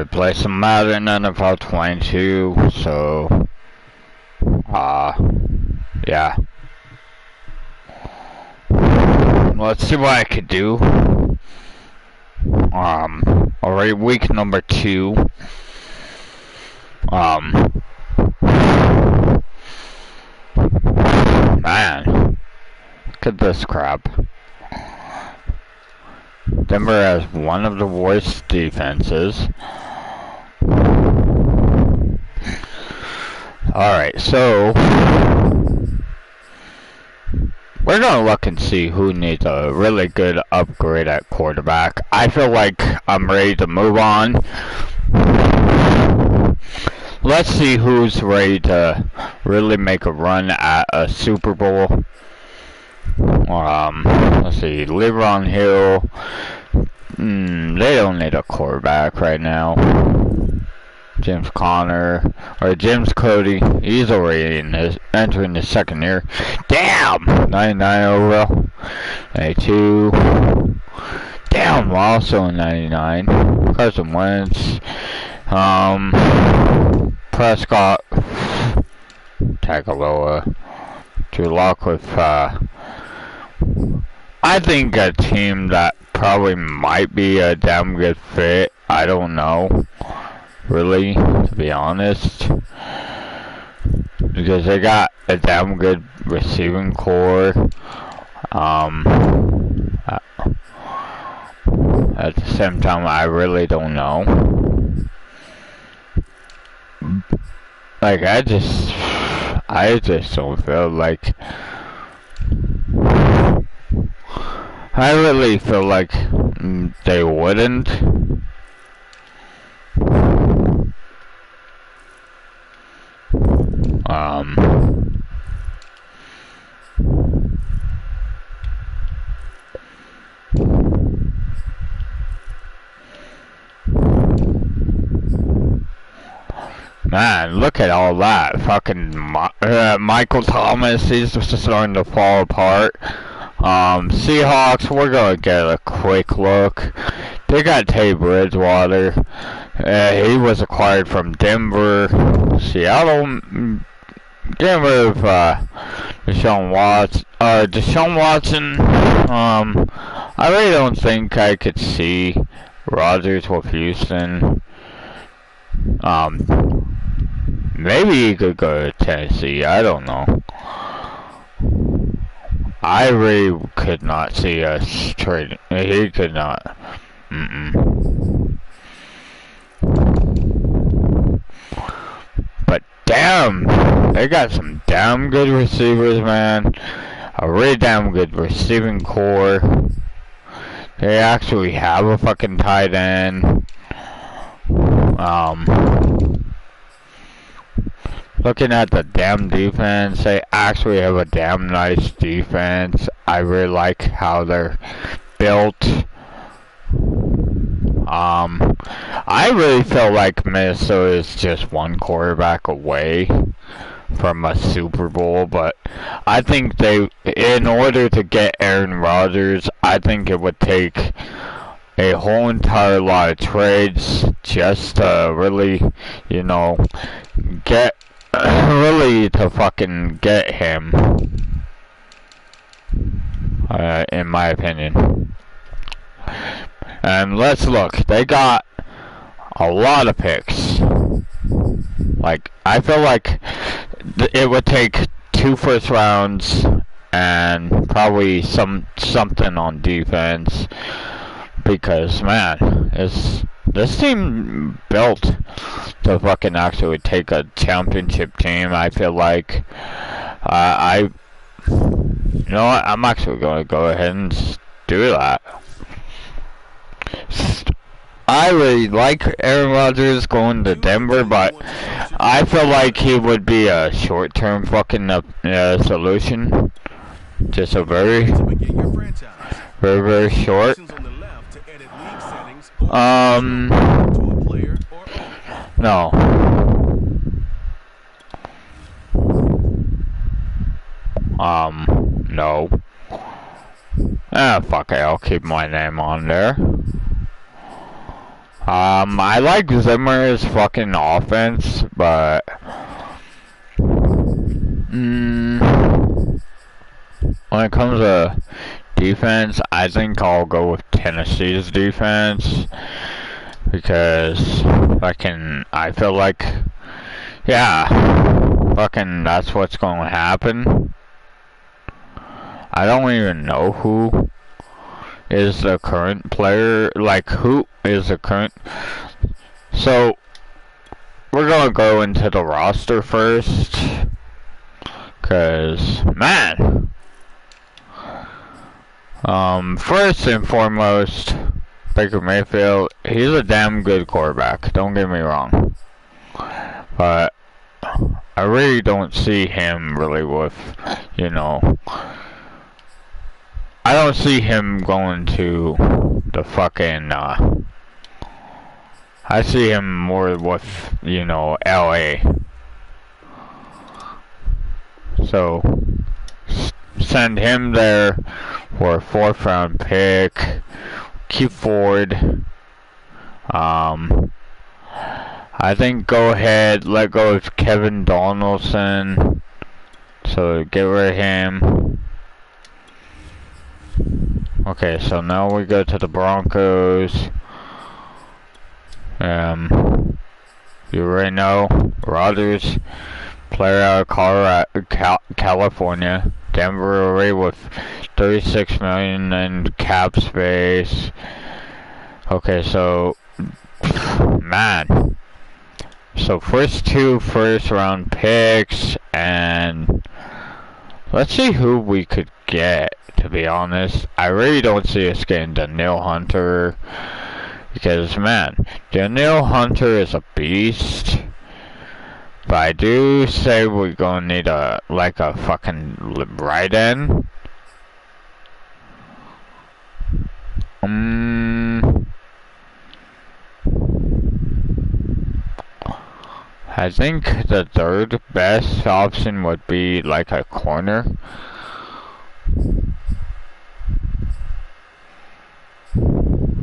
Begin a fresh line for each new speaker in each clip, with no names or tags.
play some Madden NFL 22, so, yeah. Let's see what I could do. Already week number 2. Man, look at this crap. Denver has one of the worst defenses. Alright, so we're gonna look and see who needs a really good upgrade at quarterback. I feel like I'm ready to move on. Let's see who's ready to really make a run at a Super Bowl. Let's see, LeBron Hill. They don't need a quarterback right now. James Conner or James Cody. He's already entering his second year. Damn, 99 overall. 92. Damn, also 99. Carson Wentz. Prescott. Tagovailoa. Drew Lock with I think a team that probably might be a damn good fit. I don't know, really, to be honest, because they got a damn good receiving core. At the same time, I really don't know. Like, I just don't feel like. I really feel like they wouldn't. Man, look at all that. Fucking Michael Thomas, he's just starting to fall apart. Seahawks, we're gonna get a quick look. They got Teddy Bridgewater. He was acquired from Denver. Seattle, getting rid of Deshaun Watson. I really don't think I could see Rodgers with Houston. Maybe he could go to Tennessee. I don't know. I really could not see us trading. He could not. But damn, they got some damn good receivers, man. A really damn good receiving core. They actually have a fucking tight end. Looking at the damn defense, they actually have a damn nice defense. I really like how they're built. I really feel like Minnesota is just one quarterback away from a Super Bowl, but I think in order to get Aaron Rodgers, I think it would take a whole entire lot of trades just to really, to fucking get him, in my opinion. And let's look, they got a lot of picks. Like, I feel like it would take 2 first rounds and probably something on defense, because man, this team built to fucking actually take a championship team. I feel like you know what, I'm actually going to go ahead and do that. I really like Aaron Rodgers going to Denver, but I feel like he would be a short-term fucking solution. Just a very, very, very short. No. No. Ah, fuck it, I'll keep my name on there. I like Zimmer's fucking offense, but when it comes to defense, I think I'll go with Tennessee's defense because I feel like, yeah, fucking that's what's going to happen. I don't even know who is the current player, like who is the current. So we're gonna go into the roster first, cause man, first and foremost, Baker Mayfield, he's a damn good quarterback, don't get me wrong, but I really don't see him really with, you know, I don't see him going to the fucking, I see him more with, you know, LA. So, send him there for a 4th round pick. Keep Ford. I think go ahead, let go of Kevin Donaldson. So, get rid of him. Okay, so now we go to the Broncos. You already know, Rodgers, player out of Colorado, California. Denver already with $36 million in cap space. Okay, so man, so first 2 first-round picks, and let's see who we could get. To be honest, I really don't see us getting Danielle Hunter. Because, man, Danielle Hunter is a beast. But I do say we're gonna need a fucking right end. I think the 3rd best option would be like a corner.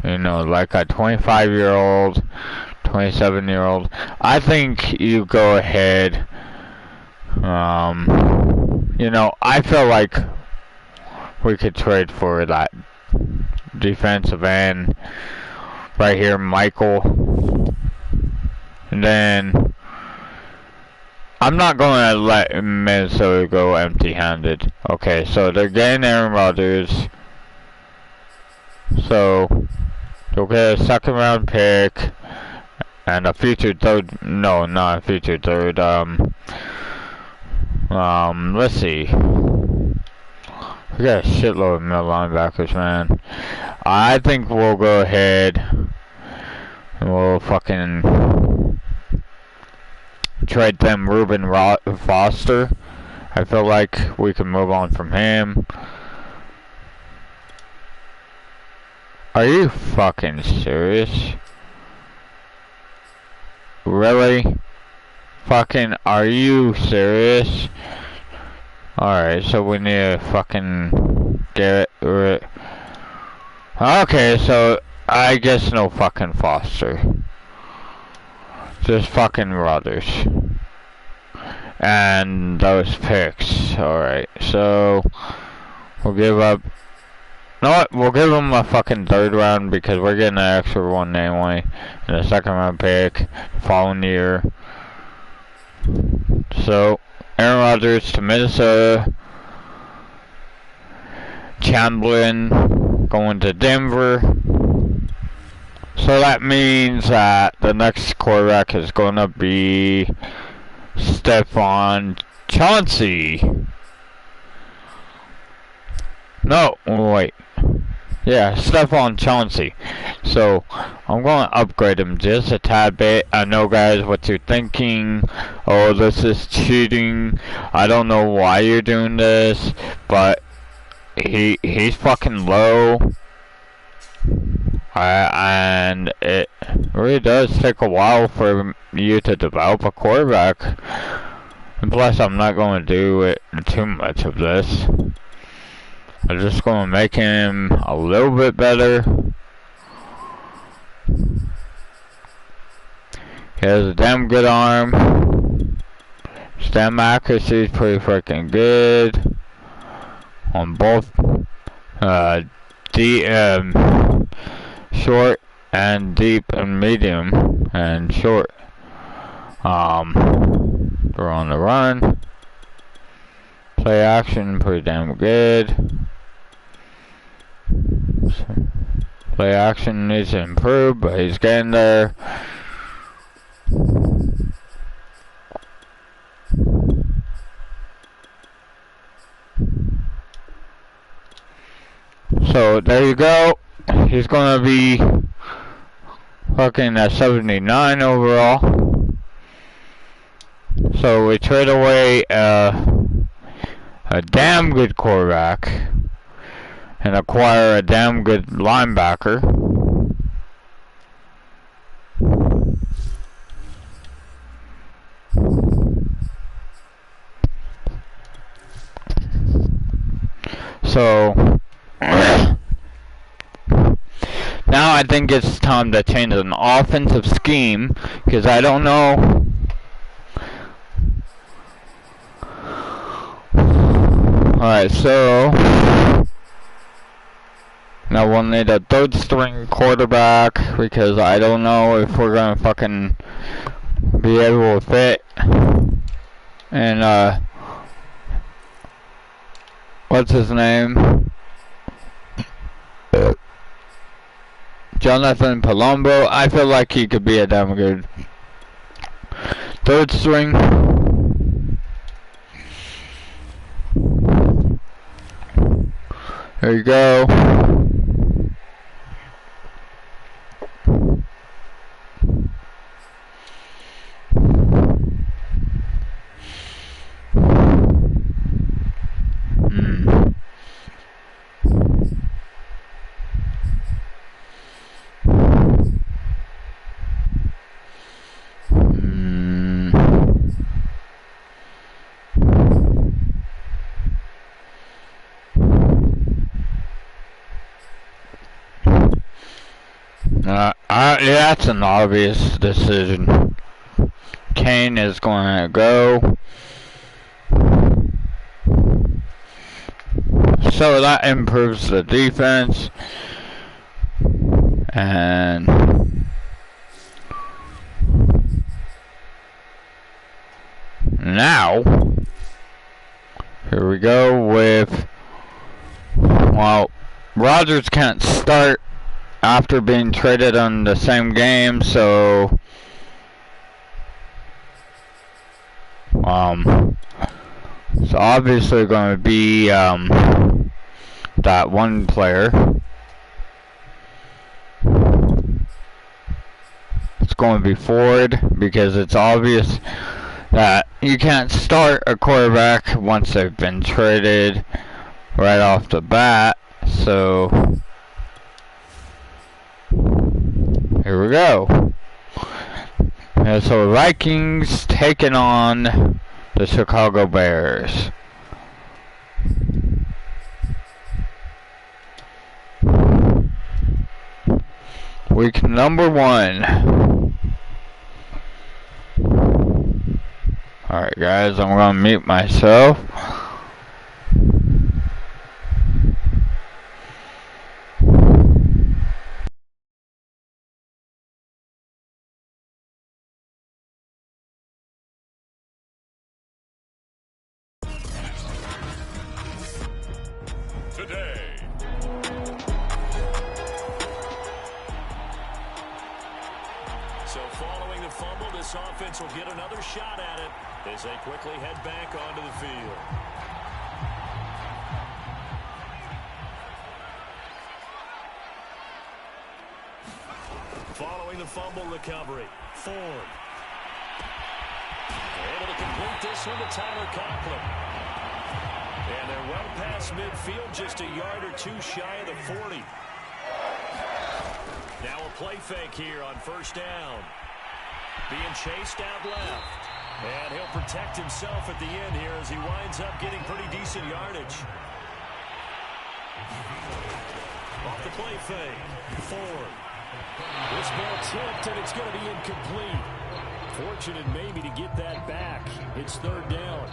You know, like a 25-year-old, 27-year-old. I think you go ahead. You know, I feel like we could trade for that defensive end right here, Michael. And then I'm not going to let Minnesota go empty-handed. Okay, so they're getting Aaron Rodgers. So you'll get a 2nd round pick and a future 3rd, no, not a future 3rd, let's see. We got a shitload of middle linebackers, man. I think we'll go ahead and we'll fucking trade them Reuben Foster. I feel like we can move on from him. Are you fucking serious? Really? Fucking, are you serious? Alright, so we need to fucking get rid. Okay, so I guess no fucking Foster. Just fucking Rodgers. And those picks. Alright, so we'll give up. You know what? We'll give them a fucking 3rd round because we're getting an extra one anyway. And a 2nd round pick the following year. So, Aaron Rodgers to Minnesota. Chamberlain going to Denver. So that means that the next quarterback is going to be Stephon Chauncey. No, wait. Yeah, Stephon Chauncey. So, I'm going to upgrade him just a tad bit. I know, guys, what you're thinking. Oh, this is cheating. I don't know why you're doing this, but he's fucking low. And it really does take a while for you to develop a quarterback. And plus, I'm not going to do it too much of this. I'm just going to make him a little bit better. He has a damn good arm. Stem accuracy is pretty freaking good on both short and deep and medium and short. They're on the run. Play action pretty damn good. Play action needs to improve, but he's getting there. So there you go. He's gonna be fucking at 79 overall. So we trade away a damn good quarterback and acquire a damn good linebacker. So now I think it's time to change an offensive scheme, because I don't know. Alright, so now we'll need a third string quarterback, because I don't know if we're gonna fucking be able to fit. And what's his name? Jonathan Palumbo. I feel like he could be a damn good third string. There you go. Yeah, that's an obvious decision. Kane is going to go. So that improves the defense. And now, here we go with, well, Rodgers can't start after being traded on the same game, so it's obviously going to be that one player. It's going to be Ford, because it's obvious that you can't start a quarterback once they've been traded right off the bat. So here we go. And so Vikings taking on the Chicago Bears. Week number 1. Alright guys, I'm gonna mute myself.
So following the fumble, this offense will get another shot at it as they quickly head back onto the field. Following the fumble recovery, Ford. Able to complete this one to Tyler Conklin. And they're well past midfield, just a yard or two shy of the 40. Now a play fake here on first down. Being chased out left. And he'll protect himself at the end here as he winds up getting pretty decent yardage. Off the play fake. Ford. This ball tipped, and it's going to be incomplete. Fortunate maybe to get that back. It's third down.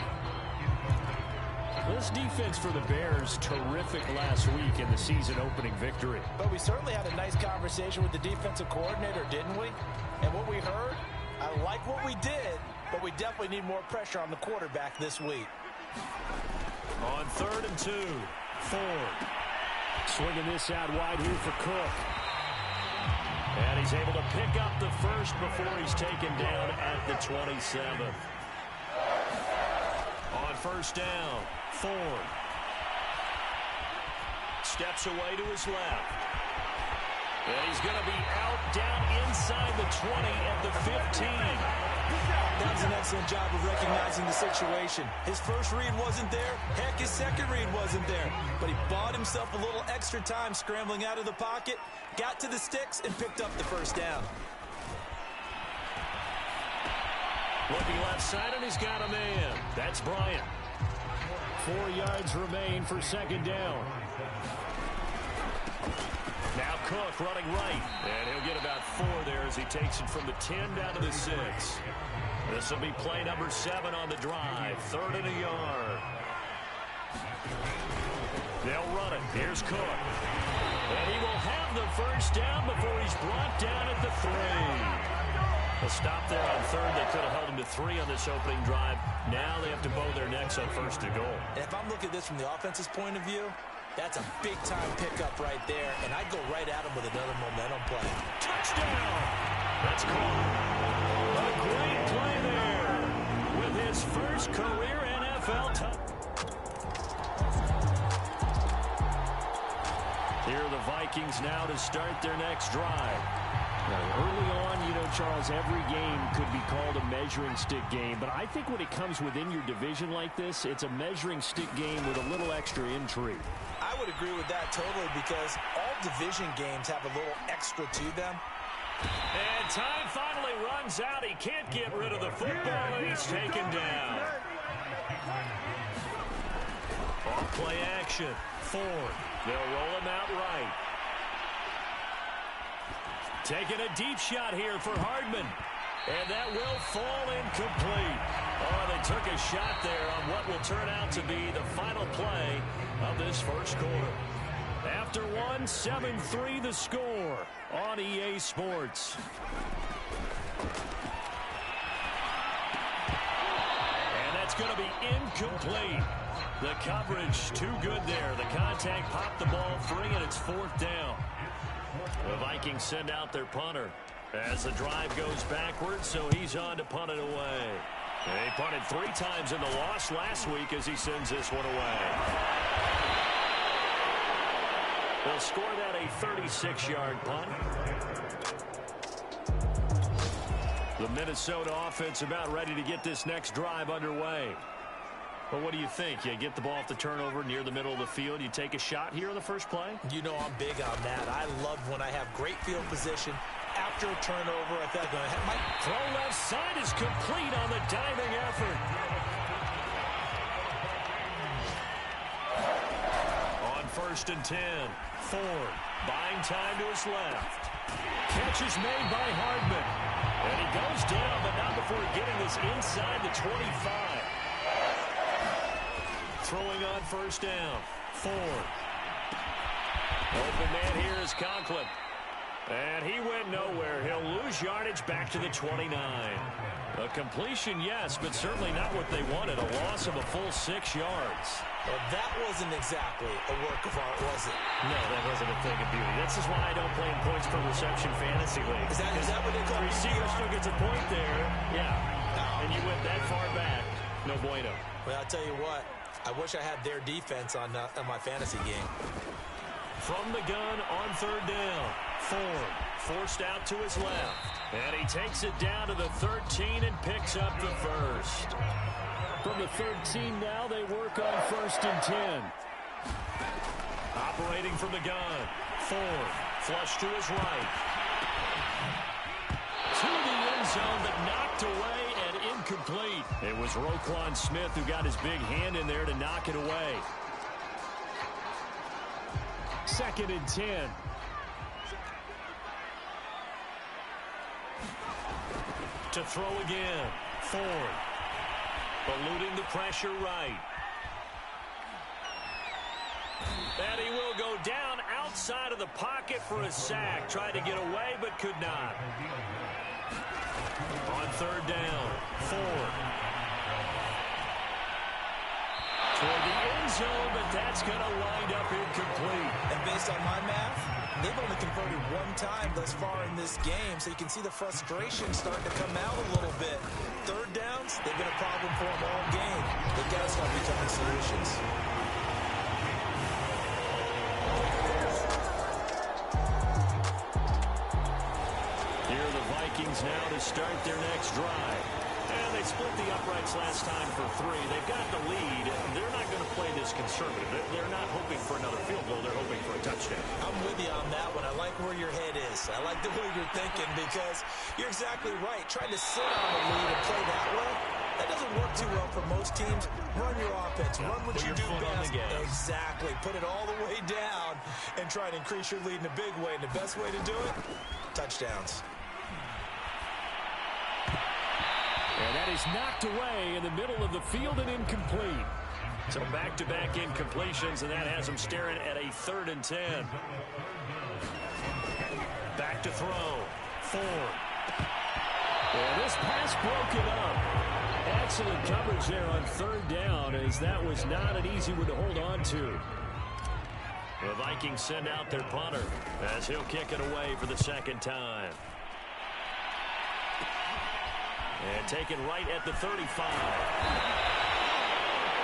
This defense for the Bears, terrific last week in the season opening victory.
But we certainly had a nice conversation with the defensive coordinator, didn't we? And what we heard, I like what we did, but we definitely need more pressure on the quarterback this week.
On 3rd and 2, Ford. Swinging this out wide here for Cook. And he's able to pick up the first before he's taken down at the 27th. On 1st down, Ford. Steps away to his left. And he's going to be out down inside the 20 at the 15.
That was an excellent job of recognizing the situation. His first read wasn't there. Heck, his second read wasn't there. But he bought himself a little extra time scrambling out of the pocket, got to the sticks, and picked up the first down.
Looking left side, and he's got a man. That's Bryant. 4 yards remain for 2nd down. Now Cook running right. And he'll get about 4 there as he takes it from the 10 down to the 6. This will be play number 7 on the drive. 3rd and a yard. They'll run it. Here's Cook. And he will have the first down before he's brought down at the 3. A stop there on 3rd. They could have held him to 3 on this opening drive. Now they have to bow their necks on 1st and goal.
And if I'm looking at this from the offense's point of view, that's a big-time pickup right there, and I'd go right at him with another momentum play.
Touchdown! That's caught. A great play there with his first career NFL touchdown. Here are the Vikings now to start their next drive. Now, early on, you know, Charles, every game could be called a measuring stick game, but I think when it comes within your division like this, it's a measuring stick game with a little extra intrigue.
I would agree with that totally because all division games have a little extra to them.
And time finally runs out. He can't get rid of the football, and he's taken down. Off play action. Ford. They'll roll him out right. Taking a deep shot here for Hardman. And that will fall incomplete. Oh, they took a shot there on what will turn out to be the final play of this first quarter. After 1, 7-3 the score on EA Sports. And that's going to be incomplete. The coverage too good there. The contact popped the ball free, and it's 4th down. The Vikings send out their punter as the drive goes backwards, so he's on to punt it away. They punted 3 times in the loss last week as he sends this one away. They'll score that a 36-yard punt. The Minnesota offense about ready to get this next drive underway. But what do you think? You get the ball off the turnover near the middle of the field. You take a shot here on the first play?
You know I'm big on that. I love when I have great field position. After a turnover, I feel like my
throw left side is complete on the diving effort. On 1st and 10, Ford buying time to his left. Catch is made by Hardman. And he goes down, but not before getting this inside the 25. Throwing on 1st down, Ford. Open man here is Conklin. And he went nowhere. He'll lose yardage back to the 29. A completion, yes, but certainly not what they wanted. A loss of a full 6 yards.
Well, that wasn't exactly a work of art, was it?
No, that wasn't a thing of beauty. This is why I don't play in points per reception fantasy league.
Is that what they call
the receiver still gets a point there? Yeah.
No.
And you went that far back. No bueno.
Well, I'll tell you what. I wish I had their defense on my fantasy game.
From the gun on 3rd down. Ford forced out to his left. And he takes it down to the 13 and picks up the first. From the 13 now, they work on 1st and 10. Operating from the gun. Ford flush to his right. To the end zone, but knocked away and incomplete. It was Roquan Smith who got his big hand in there to knock it away. 2nd and 10. To throw again. Ford. Eluding the pressure right. And he will go down outside of the pocket for a sack. Tried to get away, but could not. On third down, Ford. Toward the end zone, but that's going to wind up incomplete.
And based on my math, they've only converted one time thus far in this game, so you can see the frustration starting to come out a little bit. Third downs, they've been a problem for them all game. They've got to start becoming solutions.
Here are the Vikings now to start their next drive. And they split the uprights last time for 3. They've got the lead. They're not going to play this conservative. They're not hoping for another field goal. They're hoping for a touchdown.
I'm with you on that one. I like where your head is. I like the way you're thinking because you're exactly right. Trying to sit on the lead and play that way, that doesn't work too well for most teams. Run your offense. Run what you do best. Exactly. Put it all the way down and try to increase your lead in a big way. And the best way to do it, touchdowns.
And that is knocked away in the middle of the field and incomplete. So back-to-back incompletions, and that has them staring at a 3rd and 10. Back to throw. Ford. And this pass broken up. Excellent coverage there on 3rd down, as that was not an easy one to hold on to. The Vikings send out their punter as he'll kick it away for the 2nd time. And taken right at the 35.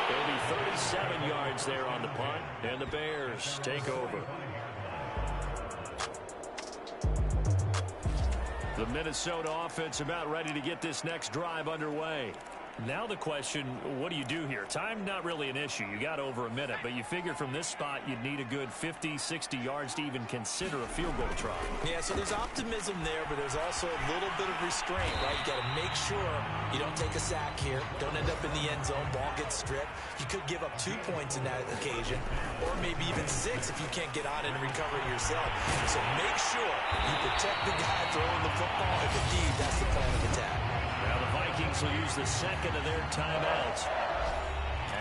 It'll be 37 yards there on the punt, and the Bears take over. The Minnesota offense about ready to get this next drive underway. Now the question, what do you do here? Time not really an issue. You got over a minute, but you figure from this spot you'd need a good 50, 60 yards to even consider a field goal try.
Yeah, so there's optimism there, but there's also a little bit of restraint, right? You got to make sure you don't take a sack here. Don't end up in the end zone. Ball gets stripped. You could give up 2 points in that occasion, or maybe even 6 if you can't get on it and recover it yourself. So make sure you protect the guy throwing the football if indeed that's the plan of attack.
Now the Vikings will use the 2nd of their timeouts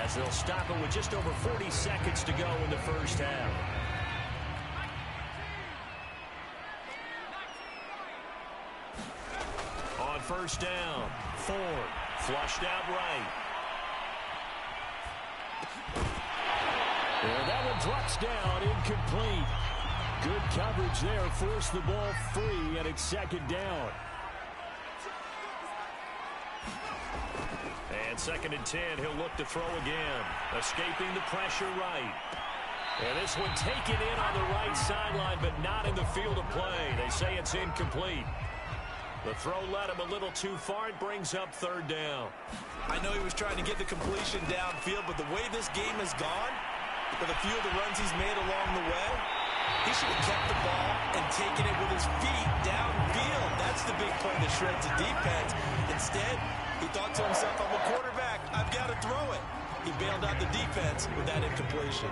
as they'll stop it with just over 40 seconds to go in the first half. On first down, Ford flushed out right. And that one drops down, incomplete. Good coverage there, forced the ball free, and it's 2nd down. And 2nd and 10, he'll look to throw again. Escaping the pressure right. And this one taken in on the right sideline, but not in the field of play. They say it's incomplete. The throw led him a little too far. It brings up 3rd down.
I know he was trying to get the completion downfield, but the way this game has gone, with a few of the runs he's made along the way, he should have kept the ball and taken it with his feet downfield. That's the big play that shreds the defense. Instead, he thought to himself, I'm a quarterback. I've got to throw it. He bailed out the defense with that incompletion.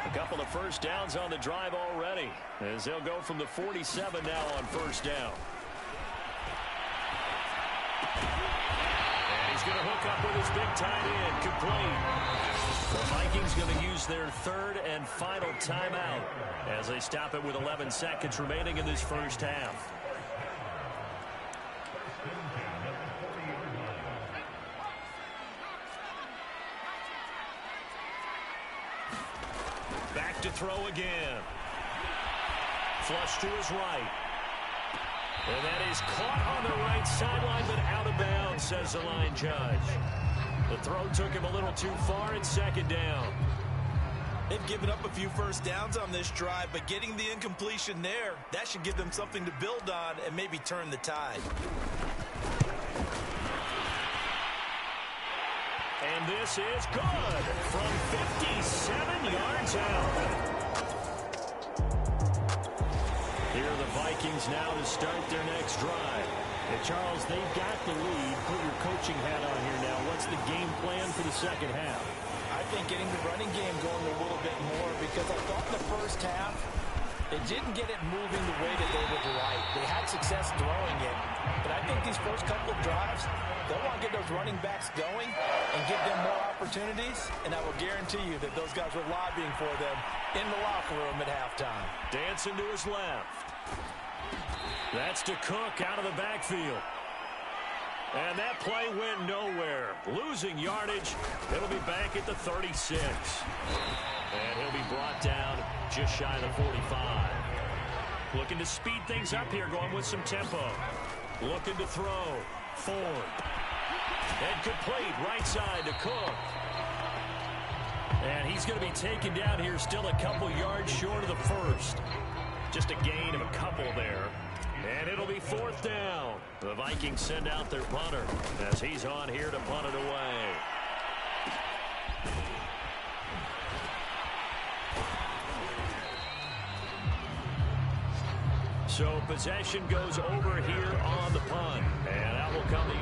A couple of first downs on the drive already, as they'll go from the 47 now on first down. And he's going to hook up with his big tight end, complete. The Vikings going to use their 3rd and final timeout as they stop it with 11 seconds remaining in this first half. Back to throw again. Flush to his right. And that is caught on the right sideline, but out of bounds, says the line judge. The throw took him a little too far, and 2nd down.
They've given up a few first downs on this drive, but getting the incompletion there, that should give them something to build on and maybe turn the tide.
And this is good from 57 yards out. Here are the Vikings now to start their next drive. And Charles, they've got the lead. Put your coaching hat on here now. What's the game plan for the 2nd half?
I think getting the running game going a little bit more, because I thought the first half, it didn't get it moving the way that they would like. They had success throwing it, But I think these first couple of drives, they'll want to get those running backs going and give them more opportunities. And I will guarantee you that those guys were lobbying for them in the locker room at halftime.
Dancing to his left. That's to Cook out of the backfield. And that play went nowhere. Losing yardage. It'll be back at the 36. And he'll be brought down just shy of the 45. Looking to speed things up here, going with some tempo. Looking to throw. Ford. And complete right side to Cook. And he's going to be taken down here, still a couple yards short of the first. Just a gain of a couple there. And it'll be 4th down. The Vikings send out their punter as he's on here to punt it away. So possession goes over here on the punt. And that will come in.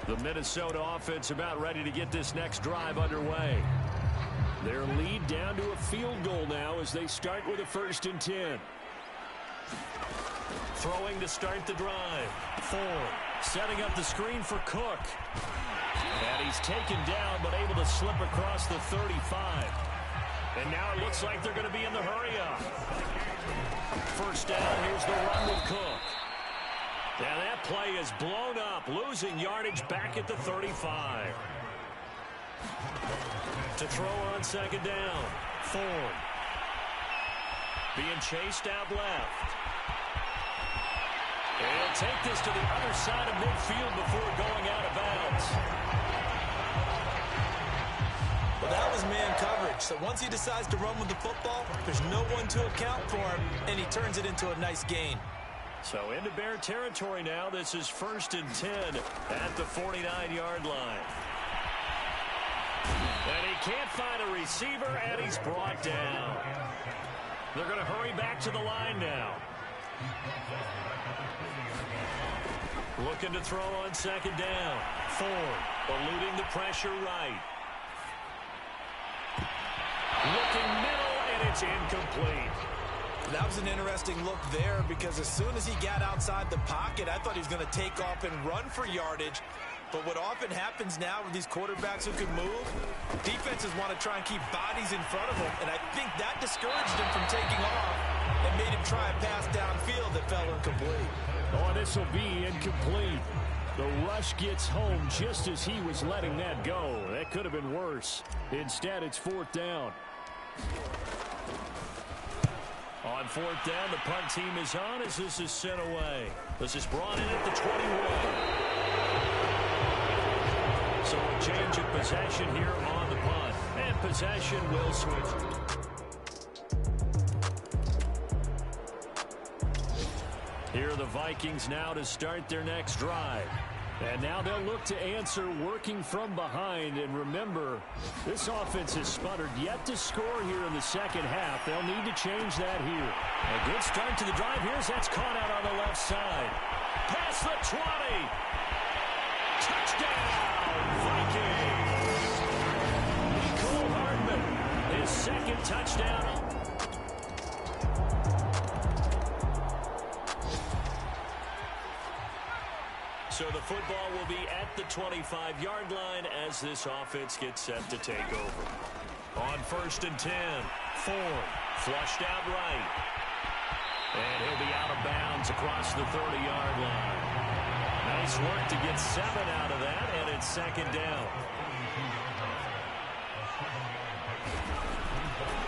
The Minnesota offense about ready to get this next drive underway. Their lead down to a field goal now as they start with a 1st and 10. Throwing to start the drive. Ford setting up the screen for Cook. And he's taken down but able to slip across the 35. And now it looks like they're going to be in the hurry-up. 1st down, here's the run with Cook. And that play is blown up, losing yardage back at the 35. To throw on 2nd down. Ford. Being chased out left. And he'll take this to the other side of midfield before going out of bounds.
Well, that was man coverage. So once he decides to run with the football, there's no one to account for him, and he turns it into a nice gain.
So into Bear territory now. This is 1st and 10 at the 49-yard line. And he can't find a receiver, and he's brought down. They're going to hurry back to the line now. Looking to throw on 2nd down. Ford eluding the pressure right. Looking middle, and it's incomplete.
That was an interesting look there because as soon as he got outside the pocket, I thought he was going to take off and run for yardage. But what often happens now with these quarterbacks who can move, defenses want to try and keep bodies in front of them, and I think that discouraged him from taking off and made him try a pass downfield that fell incomplete.
Oh, this will be incomplete. The rush gets home just as he was letting that go. That could have been worse. Instead, it's 4th down. On 4th down, the punt team is on as this is sent away. This is brought in at the 21. So a change of possession here on the punt. And possession will switch. Here are the Vikings now to start their next drive. And now they'll look to answer working from behind. And remember, this offense has sputtered yet to score here in the 2nd half. They'll need to change that here. A good start to the drive here as that's caught out on the left side. Past the 20. Touchdown, Vikings. Nicole Hardman, his 2nd touchdown. So the football will be at the 25-yard line as this offense gets set to take over. On 1st and 10, Ford flushed out right. And he'll be out of bounds across the 30-yard line. Nice work to get 7 out of that, and it's 2nd down.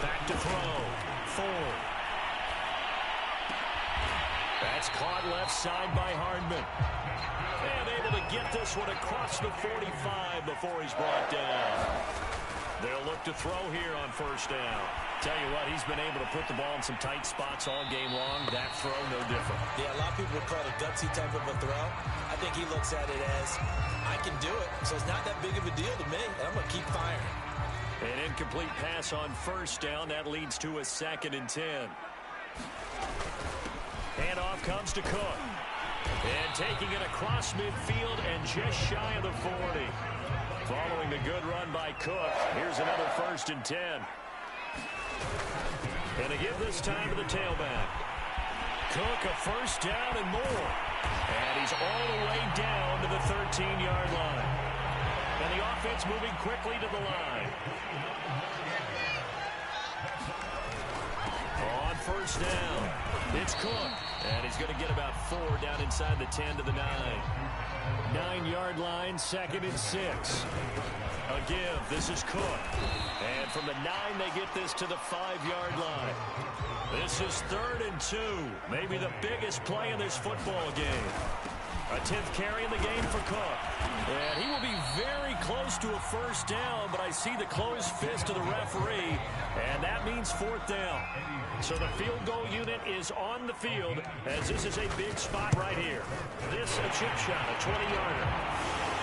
Back to throw. Ford. That's caught left side by Hardman. And able to get this one across the 45 before he's brought down. They'll look to throw here on 1st down. Tell you what, he's been able to put the ball in some tight spots all game long. That throw, no different.
Yeah, a lot of people would call it a gutsy type of a throw. I think he looks at it as, I can do it, so it's not that big of a deal to me, and I'm going to keep firing.
An incomplete pass on 1st down. That leads to a 2nd and 10. Handoff comes to Cook. And taking it across midfield and just shy of the 40. Following the good run by Cook, here's another 1st and 10. And a give this time to the tailback. Cook a first down and more. And he's all the way down to the 13-yard line. And the offense moving quickly to the line. On first down, it's Cook. And he's going to get about 4 down inside the 10 to the 9. 9-yard line, 2nd and 6. A give. This is Cook. And from the 9, they get this to the 5-yard line. This is 3rd and 2. Maybe the biggest play in this football game. A 10th carry in the game for Cook. And he will be very close to a first down, but I see the closed fist of the referee, and that means 4th down. So the field goal unit is on the field, as this is a big spot right here. This a chip shot, a 20-yarder.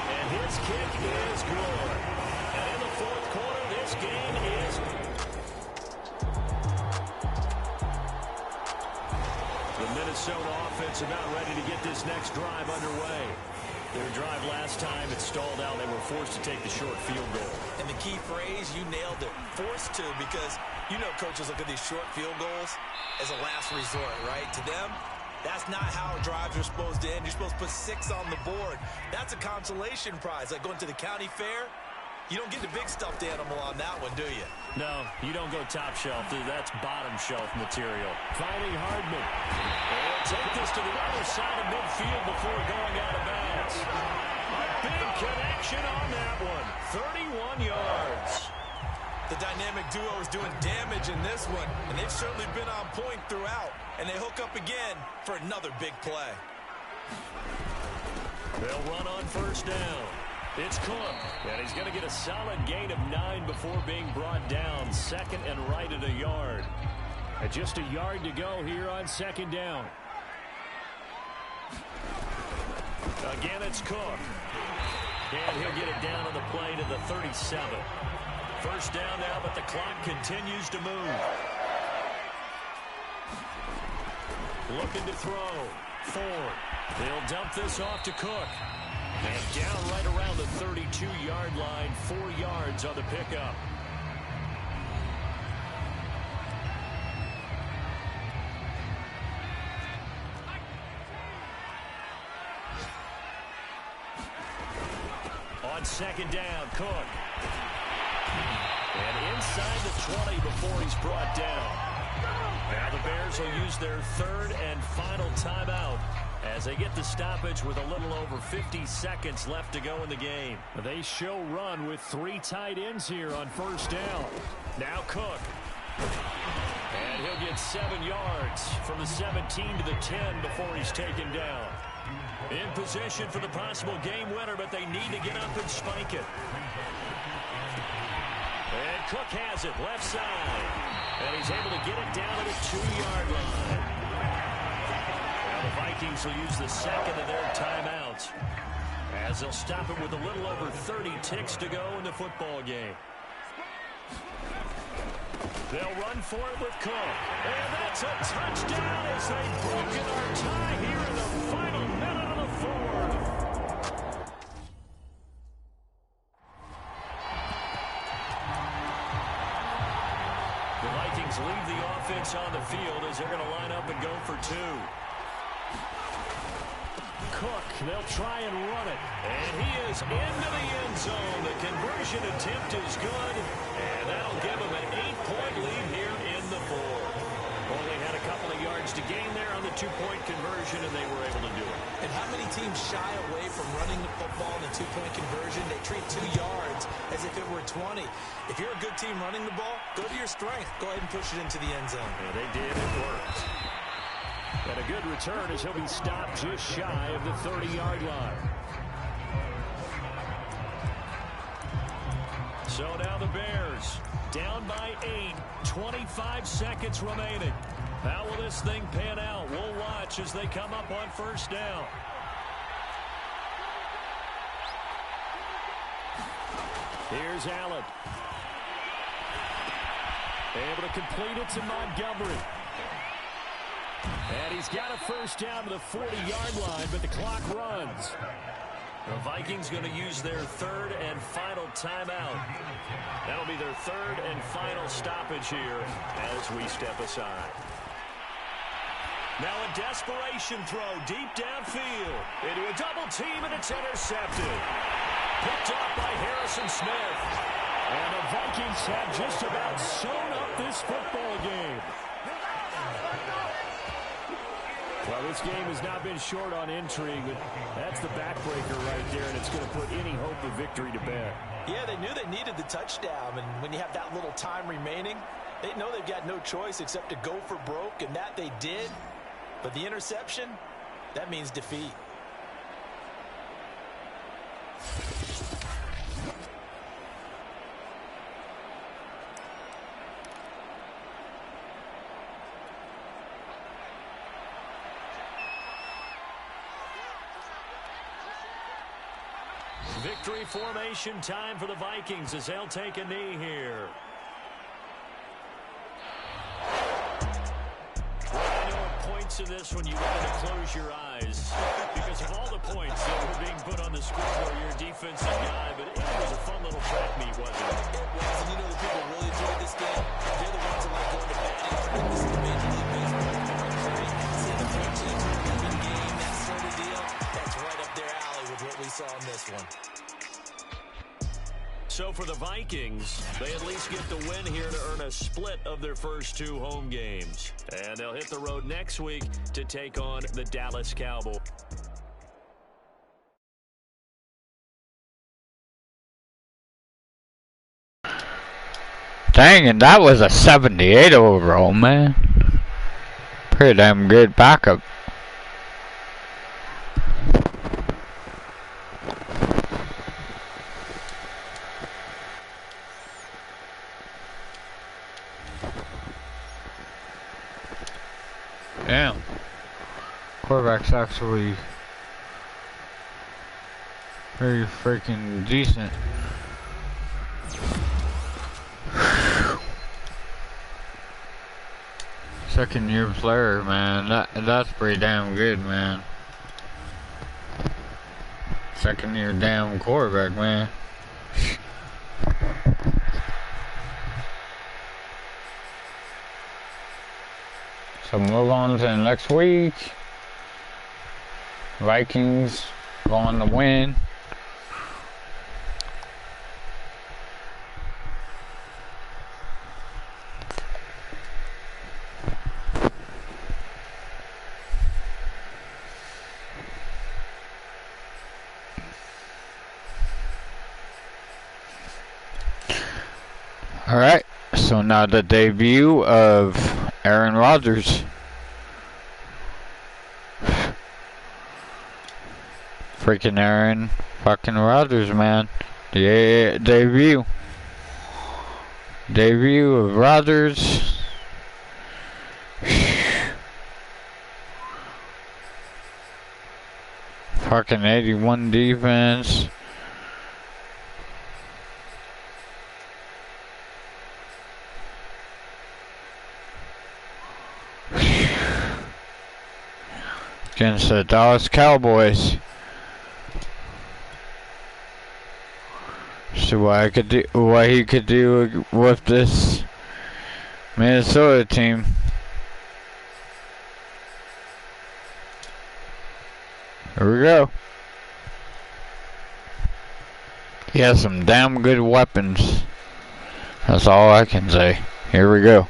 And his kick is good. And in the 4th quarter, this game is... The Minnesota offense about ready to get this next drive underway. Their drive last time, it stalled out. They were forced to take the short field goal.
And the key phrase, you nailed it. Forced to, because you know coaches look at these short field goals as a last resort, right? To them, that's not how drives are supposed to end. You're supposed to put 6 on the board. That's a consolation prize. Like going to the county fair, you don't get the big stuffed animal on that one, do you?
No, you don't go top shelf. That's bottom shelf material. Finding Hardman. They'll take this to the other side of midfield before going out of bounds. A big connection on that one. 31 yards.
The dynamic duo is doing damage in this one, and they've certainly been on point throughout. And they hook up again for another big play.
They'll run on first down. It's Cook, and he's going to get a solid gain of 9 before being brought down. 2nd and right at a yard. And just a yard to go here on 2nd down. Again, it's Cook. And he'll get it down on the play to the 37. First down now, but the clock continues to move. Looking to throw. Ford. They'll dump this off to Cook. And down right around the 32-yard line. 4 yards on the pickup. On 2nd down, Cook. And inside the 20 before he's brought down. Now the Bears will use their 3rd and final timeout as they get the stoppage with a little over 50 seconds left to go in the game. They show run with 3 tight ends here on first down. Now Cook. And he'll get 7 yards from the 17 to the 10 before he's taken down. In position for the possible game winner, but they need to get up and spike it. And Cook has it left side. And he's able to get it down to the 2-yard line. Now the Vikings will use the 2nd of their timeouts as they'll stop it with a little over 30 ticks to go in the football game. They'll run for it with Cook. And that's a touchdown as they've broken our tie here in the final minute of the 4th. The Vikings leave the offense on the field as they're going to line up and go for 2. Cook, they'll try and run it. And he is into the end zone. The conversion attempt is good. And that'll give him an 8-point lead here in the 4th. Only had a couple of yards to gain there on the 2-point conversion, and they were able to do it.
And how many teams shy away from running the football in a 2-point conversion? They treat 2 yards as if it were 20. If you're a good team running the ball, go to your strength. Go ahead and push it into the end zone.
Yeah, they did. It worked. And a good return as he'll be stopped just shy of the 30-yard line. So now the Bears down by 8, 25 seconds remaining. How will this thing pan out? We'll watch as they come up on first down. Here's Allen. Able to complete it to Montgomery. And he's got a first down to the 40-yard line, but the clock runs. The Vikings going to use their third and final timeout. That'll be their third and final stoppage here as we step aside. Now a desperation throw deep downfield into a double team, and it's intercepted. Picked up by Harrison Smith. And the Vikings have just about sewn up this football game. Well, this game has not been short on intrigue, but that's the backbreaker right there, and it's going to put any hope of victory to bed.
Yeah, they knew they needed the touchdown, and when you have that little time remaining, they know they've got no choice except to go for broke, and that they did. But the interception, that means defeat.
Victory formation time for the Vikings as they'll take a knee here. I know at points in this when you want to close your eyes because of all the points that were being put on the scoreboard. You're a defensive guy, but it was a fun little track meet, wasn't it?
It was, and you know the people really enjoyed this game. They're the ones that like going to Madden. This is the Major League Baseball. Seeing the three teams in game, that sort of deal, that's right up their alley with what we saw in this one.
So for the Vikings, they at least get the win here to earn a split of their first two home games. And they'll hit the road next week to take on the Dallas Cowboys.
Dang, and that was a 78 overall, man. Pretty damn good backup. Damn. Quarterback's actually very freaking decent. Second year player, man. That's pretty damn good, man. Second year damn quarterback, man. So move on to the next week. Vikings going to win. Alright, so now the debut of Aaron Rodgers. Freaking Aaron fucking Rodgers, man. The debut. Debut of Rodgers. Fucking 81 defense. Against the Dallas Cowboys. See what he could do with this Minnesota team. Here we go. He has some damn good weapons. That's all I can say. Here we go.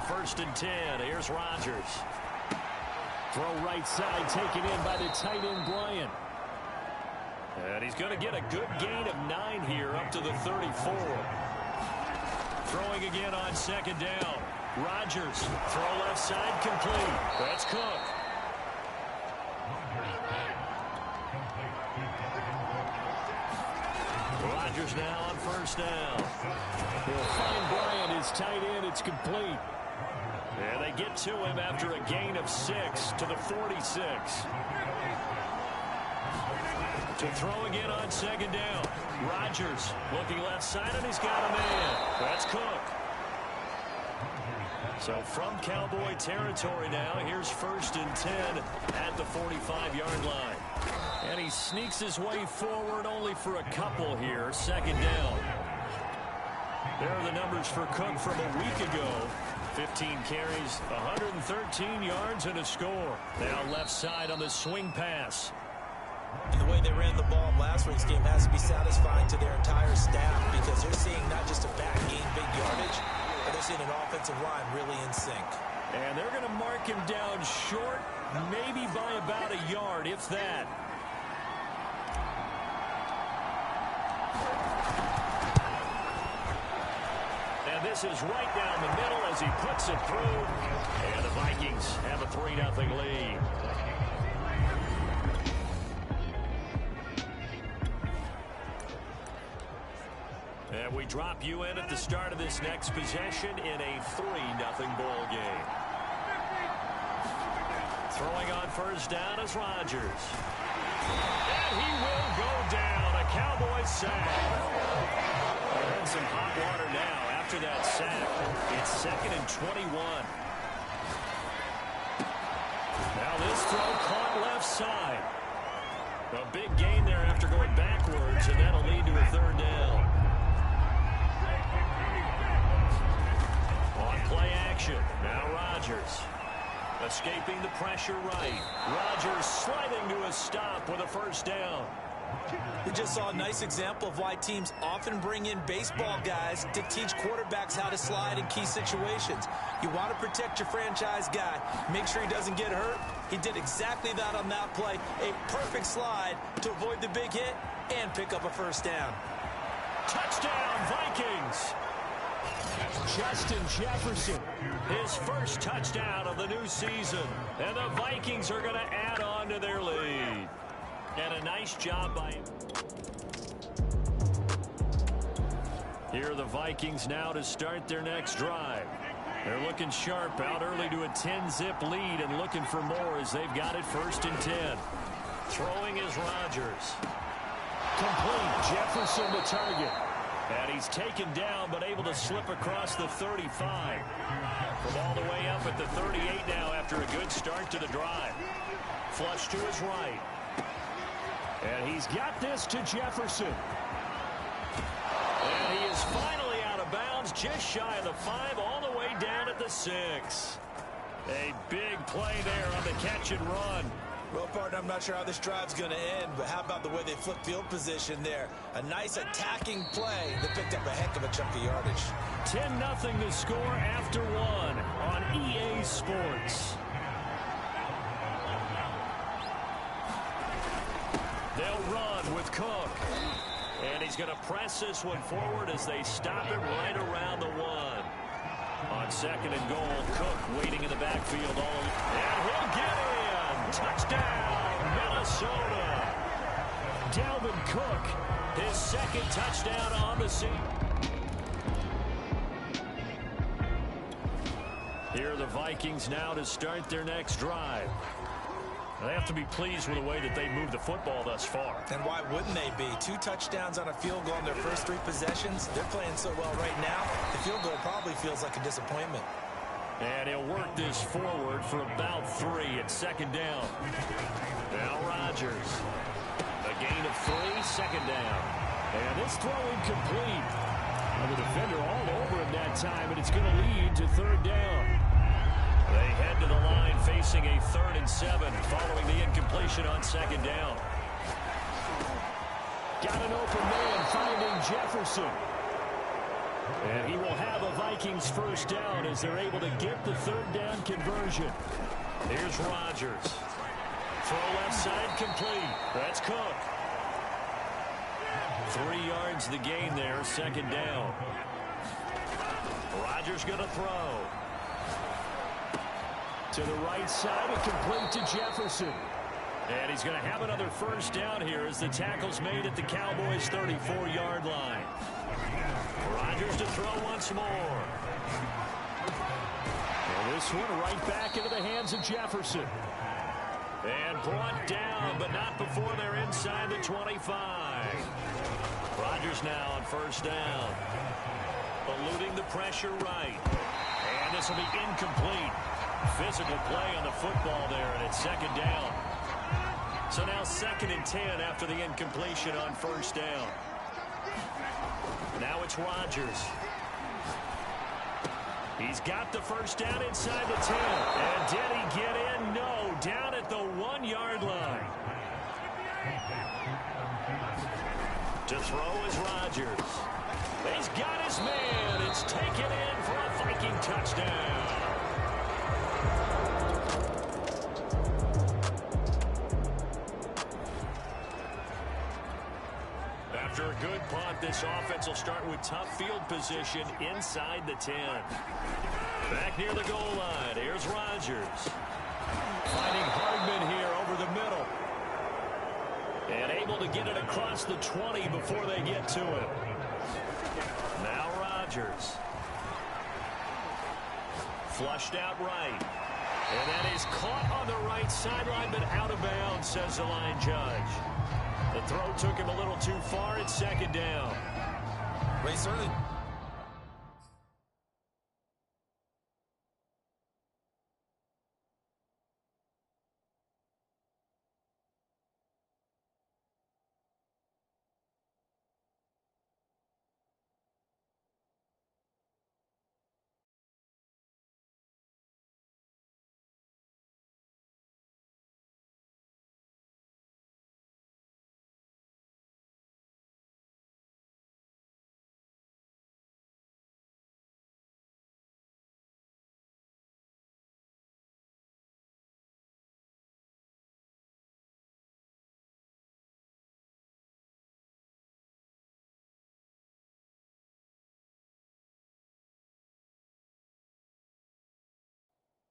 First and 10. Here's Rodgers. Throw right side taken in by the tight end Bryant. And he's going to get a good gain of 9 here up to the 34. Throwing again on second down. Rodgers, throw left side, complete. That's Cook. Rodgers now on first down. He'll find Bryant, his tight end. It's complete. And they get to him after a gain of 6 to the 46. To throw again on second down. Rodgers looking left side, and he's got a man. That's Cook. So from Cowboy territory now, here's 1st and 10 at the 45-yard line. And he sneaks his way forward only for a couple here. 2nd down. There are the numbers for Cook from a week ago. 15 carries, 113 yards, and a score. Now left side on the swing pass.
And the way they ran the ball last week's game has to be satisfying to their entire staff, because they're seeing not just a back gain big yardage, but they're seeing an offensive line really in sync.
And they're going to mark him down short, maybe by about a yard, if that. And this is right down the middle as he puts it through. And the Vikings have a 3-0 lead. And we drop you in at the start of this next possession in a 3-0 ball game. Throwing on first down is Rodgers. And he will go down. A Cowboy sack. They're in some hot water now after that sack. It's 2nd and 21. Now this throw caught left side. A big gain there after going backwards, and that'll lead to a 3rd down. On play action. Now Rodgers. Escaping the pressure right. Rodgers sliding to a stop with a 1st down.
We just saw a nice example of why teams often bring in baseball guys to teach quarterbacks how to slide in key situations. You want to protect your franchise guy. Make sure he doesn't get hurt. He did exactly that on that play. A perfect slide to avoid the big hit and pick up a 1st down.
Touchdown, Vikings! Justin Jefferson, his first touchdown of the new season. And the Vikings are going to add on to their lead. And a nice job by him. Here are the Vikings now to start their next drive. They're looking sharp, out early to a 10-zip lead and looking for more as they've got it 1st and 10. Throwing is Rodgers. Complete. Jefferson the target. And he's taken down but able to slip across the 35. From all the way up at the 38 now after a good start to the drive. Flush to his right. And he's got this to Jefferson. And he is finally out of bounds, just shy of the 5, all the way down at the 6. A big play there on the catch and run.
Well, partner, I'm not sure how this drive's going to end, but how about the way they flip field position there? A nice attacking play that picked up a heck of a chunk of yardage.
10-0 to score after 1 on EA Sports. They'll run with Cook. And he's going to press this one forward as they stop it right around the 1. On 2nd and goal, Cook waiting in the backfield. And he'll get in. Touchdown, Minnesota. Dalvin Cook, his 2nd touchdown on the season. Here are the Vikings now to start their next drive. They have to be pleased with the way that they moved the football thus far.
And why wouldn't they be? 2 touchdowns on a field goal in their first 3 possessions. They're playing so well right now, the field goal probably feels like a disappointment.
And he'll work this forward for about 3 at 2nd down. Now Rodgers. A gain of 3, 2nd down. And this throw incomplete. And the defender all over him that time, and it's going to lead to 3rd down. They head to the line facing a 3rd and 7 following the incompletion on 2nd down. Got an open man finding Jefferson. And he will have a Vikings 1st down as they're able to get the 3rd down conversion. Here's Rodgers. Throw left side complete. That's Cook. 3 yards the gain there, 2nd down. Rodgers going to throw. To the right side and complete to Jefferson. And he's going to have another first down here as the tackle's made at the Cowboys' 34-yard line. Rodgers to throw once more. And this one right back into the hands of Jefferson. And brought down, but not before they're inside the 25. Rodgers now on first down. Eluding the pressure right. And this will be incomplete. Physical play on the football there, and it's second down. So now 2nd and 10 after the incompletion on first down. Now it's Rodgers. He's got the first down inside the 10. And did he get in? No, down at the 1-yard line. To throw is Rodgers. He's got his man. It's taken in for a Viking touchdown. After a good punt, this offense will start with tough field position inside the 10. Back near the goal line, here's Rodgers. Finding Hardman here over the middle. And able to get it across the 20 before they get to it. Now Rodgers. Flushed out right. And that is caught on the right sideline, but out of bounds, says the line judge. The throw took him a little too far. It's second down.
Ray, certainly.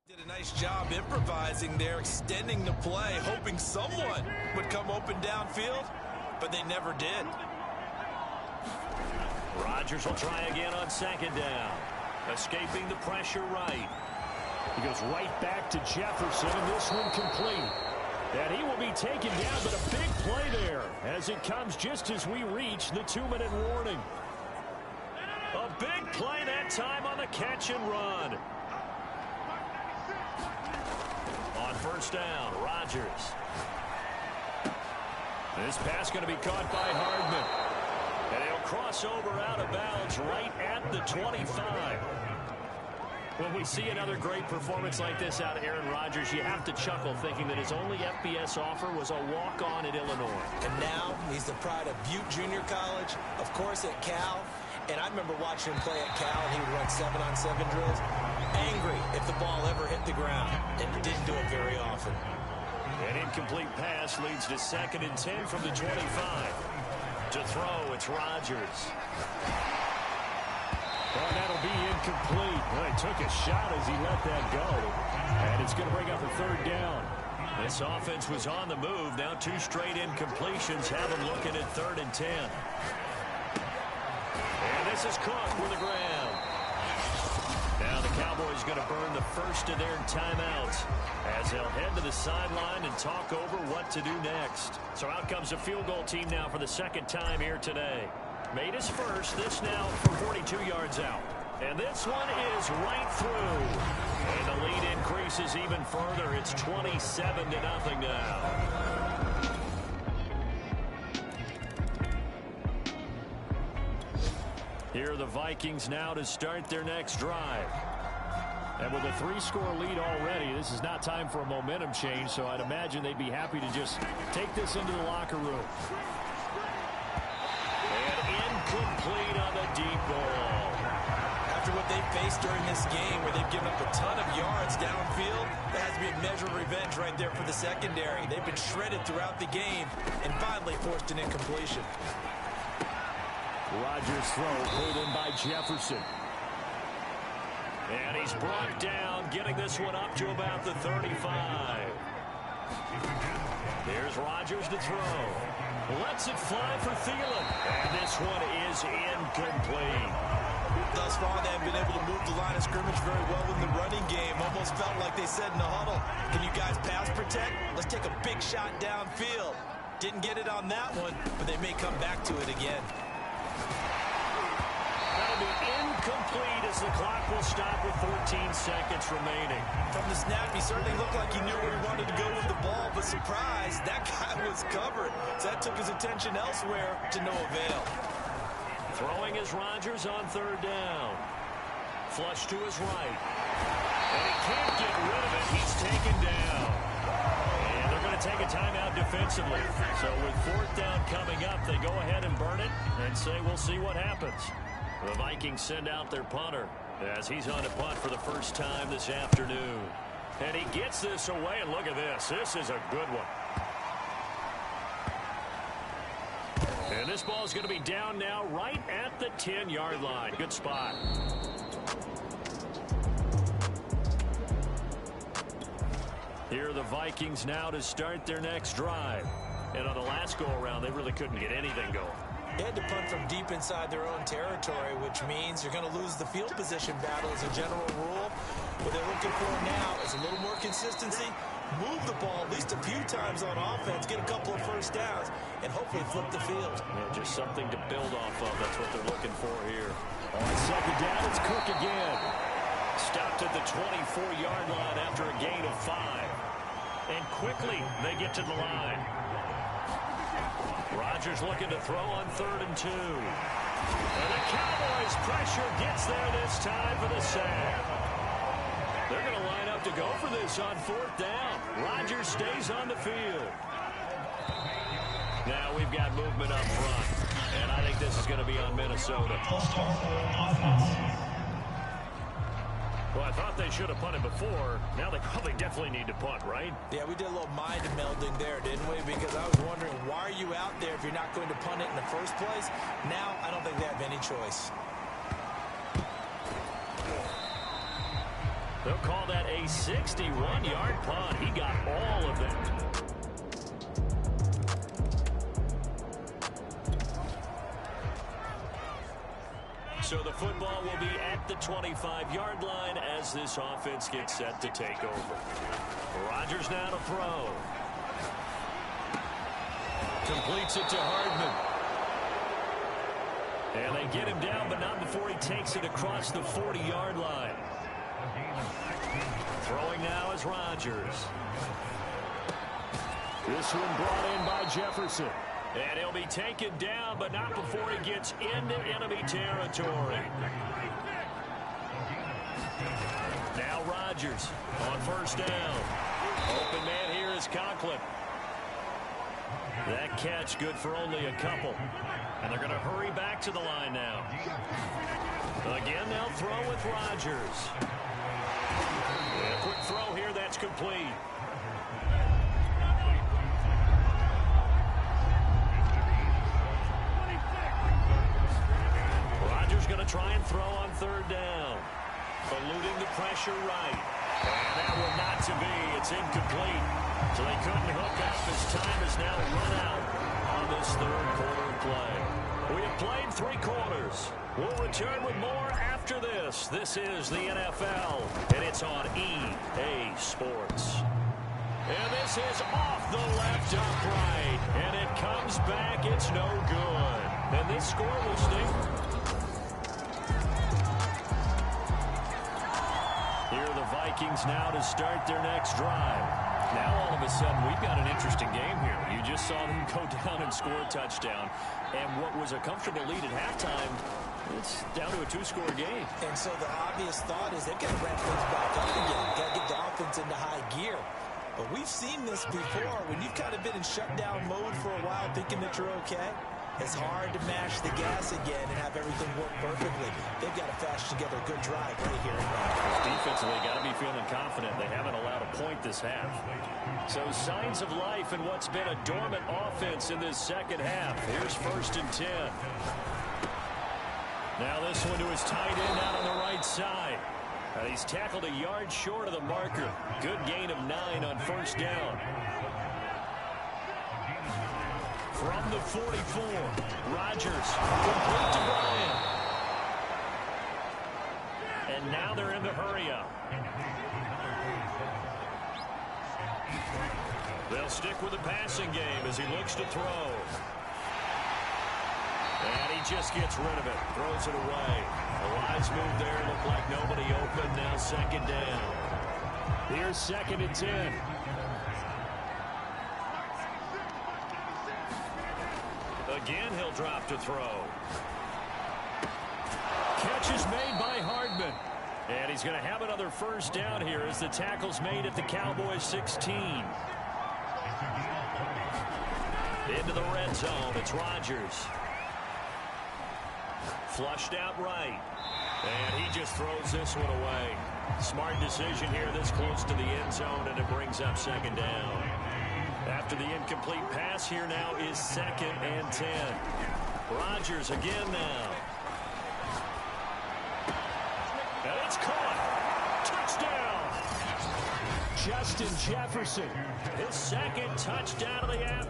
Did a nice job improvising there, extending the play, hoping someone would come open downfield, but they never did.
Rodgers will try again on second down. Escaping the pressure right. He goes right back to Jefferson, and this one complete. And he will be taken down, but a big play there as it comes just as we reach the 2-minute warning. A big play that time on the catch and run. On first down, Rodgers. This pass going to be caught by Hardman. And he'll cross over out of bounds right at the 25. When we see another great performance like this out of Aaron Rodgers, you have to chuckle thinking that his only FBS offer was a walk-on at Illinois.
And now he's the pride of Butte Junior College, of course at Cal. And I remember watching him play at Cal, and he would run 7-on-7 drills. Angry if the ball ever hit the ground, and didn't do it very often.
An incomplete pass leads to 2nd and 10 from the 25. To throw, it's Rodgers. Oh, that'll be incomplete. Well, he took a shot as he let that go. And it's going to bring up a 3rd down. This offense was on the move. Now 2 straight incompletions have them looking at 3rd and 10. And this is caught for the ground. Now the Cowboys going to burn the first of their timeouts as they'll head to the sideline and talk over what to do next. So out comes a field goal team now for the 2nd time here today. Made his first, this now from 42 yards out. And this one is right through. And the lead increases even further. It's 27-0 now. Here are the Vikings now to start their next drive. And with a 3-score lead already, this is not time for a momentum change, so I'd imagine they'd be happy to just take this into the locker room. And incomplete on the deep ball.
After what they faced during this game, where they've given up a ton of yards downfield, that has to be a measure of revenge right there for the secondary. They've been shredded throughout the game and finally forced an incompletion.
Rodgers' throw pulled in by Jefferson. And he's brought down, getting this one up to about the 35. Here's Rodgers to throw. Lets it fly for Thielen. And this one is incomplete.
Thus far, they have been able to move the line of scrimmage very well in the running game. Almost felt like they said in the huddle, can you guys pass protect? Let's take a big shot downfield. Didn't get it on that one, but they may come back to it again.
That'll be incomplete as the clock will stop with 14 seconds remaining.
From the snap, he certainly looked like he knew where he wanted to go with the ball, but surprise, that guy was covered. So that took his attention elsewhere to no avail.
Throwing is Rodgers on third down. Flush to his right. And he can't get rid of it. He's taken down. And they're going to take a timeout defensively. So with fourth down coming up, they go ahead and burn it and say we'll see what happens. The Vikings send out their punter as he's on to punt for the first time this afternoon. And he gets this away, and look at this. This is a good one. And this ball is going to be down now right at the 10-yard line. Good spot. Here are the Vikings now to start their next drive. And on the last go-around, they really couldn't get anything going.
They had to punt from deep inside their own territory, which means you're going to lose the field position battle as a general rule. What they're looking for now is a little more consistency, move the ball at least a few times on offense, get a couple of first downs, and hopefully flip the field.
Yeah, just something to build off of. That's what they're looking for here. On second down, it's Cook again. Stopped at the 24-yard line after a gain of 5. And quickly, they get to the line. Rodgers looking to throw on 3rd and 2. And the Cowboys pressure gets there this time for the sack. They're going to line up to go for this on 4th down. Rodgers stays on the field. Now we've got movement up front. And I think this is going to be on Minnesota. Well, I thought they should have punted before. Now they probably definitely need to punt, right?
Yeah, we did a little mind melding there, didn't we? Because I was wondering, why are you out there if you're not going to punt it in the first place? Now, I don't think they have any choice.
They'll call that a 61-yard punt. He got all of it. So the football will be at the 25-yard line as this offense gets set to take over. Rodgers now to throw. Completes it to Hardman. And they get him down, but not before he takes it across the 40-yard line. Throwing now is Rodgers. This one brought in by Jefferson. And he'll be taken down, but not before he gets into enemy territory. Now Rodgers on 1st down. Open man here is Conklin. That catch good for only a couple. And they're going to hurry back to the line now. Again, they'll throw with Rodgers. A quick throw here, that's complete. Going to try and throw on 3rd down. Eluding the pressure right. And that will not to be. It's incomplete. So they couldn't hook up as time is now run out on this 3rd quarter of play. We have played 3 quarters. We'll return with more after this. This is the NFL, and it's on EA Sports. And this is off the left upright. And it comes back. It's no good. And this score will stay. Here are the Vikings now to start their next drive. Now all of a sudden we've got an interesting game here. You just saw them go down and score a touchdown. And what was a comfortable lead at halftime, it's down to a 2-score game.
And so the obvious thought is they've got to ramp things back up again. Got to get the offense into high gear. But we've seen this before. When you've kind of been in shutdown mode for a while thinking that you're okay, it's hard to mash the gas again and have everything work perfectly. They've got to fashion together a good drive right here and now.
Defensively, got to be feeling confident. They haven't allowed a point this half. So signs of life in what's been a dormant offense in this second half. Here's 1st and 10. Now this one to his tight end out on the right side. And he's tackled a yard short of the marker. Good gain of 9 on first down. From the 44, Rodgers, complete to Bryant. And now they're in the hurry-up. They'll stick with the passing game as he looks to throw. And he just gets rid of it, throws it away. A wise move there, looked like nobody open, now second down. Here's 2nd and 10. Again, he'll drop to throw. Catch is made by Hardman. And he's going to have another first down here as the tackle's made at the Cowboys 16. Into the red zone, it's Rodgers. Flushed out right. And he just throws this one away. Smart decision here this close to the end zone, and it brings up second down. After the incomplete pass, here now is 2nd and 10. Rodgers again now. And it's caught. Touchdown. Justin Jefferson, his 2nd touchdown of the app.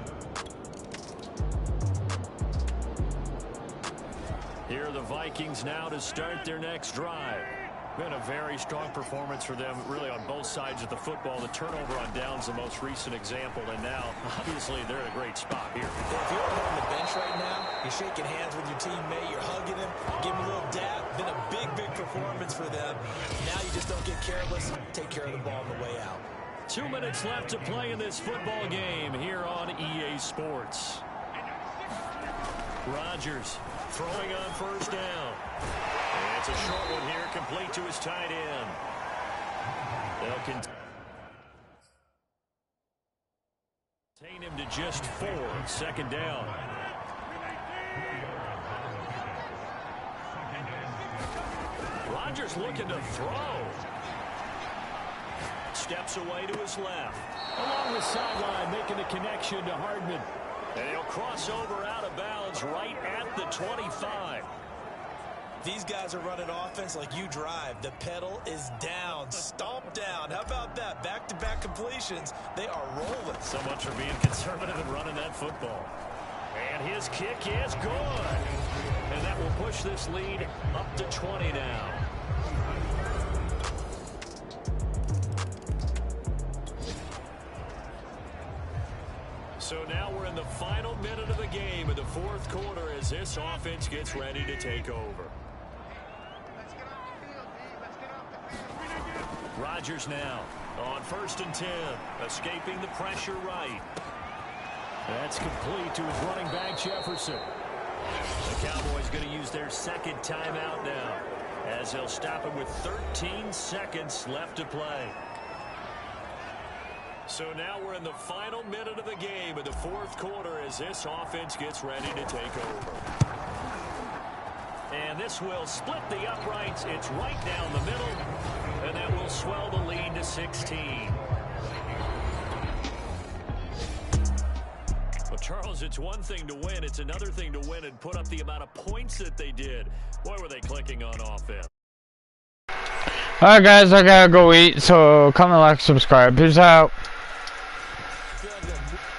Here are the Vikings now to start their next drive. Been a very strong performance for them, really, on both sides of the football. The turnover on downs, the most recent example, and now, obviously, they're in a great spot here.
If you're on the bench right now, you're shaking hands with your teammate, you're hugging him, giving him a little dab. Been a big, big performance for them. Now you just don't get careless. Take care of the ball on the way out.
2 minutes left to play in this football game here on EA Sports. Rodgers throwing on first down. And it's a short one here, complete to his tight end. They'll contain him to just 4, second down. Rodgers looking to throw. Steps away to his left. Along the sideline, making the connection to Hardman. And he'll cross over out of bounds right at the 25.
These guys are running offense like you drive. The pedal is down, stomp down. How about that? Back-to-back completions. They are rolling.
So much for being conservative and running that football. And his kick is good. And that will push this lead up to 20 now. So now we're in the final minute of the game in the 4th quarter as this offense gets ready to take over. Rodgers now on 1st and 10, escaping the pressure right. That's complete to his running back, Jefferson. The Cowboys going to use their 2nd timeout now as they'll stop him with 13 seconds left to play. So now we're in the final minute of the game in the 4th quarter as this offense gets ready to take over. And this will split the uprights. It's right down the middle, and that will swell the lead to 16. Well, Charles, it's one thing to win. It's another thing to win and put up the amount of points that they did. Boy, were they clicking on offense.
Alright guys, I gotta go eat, so comment, like, subscribe. Peace out.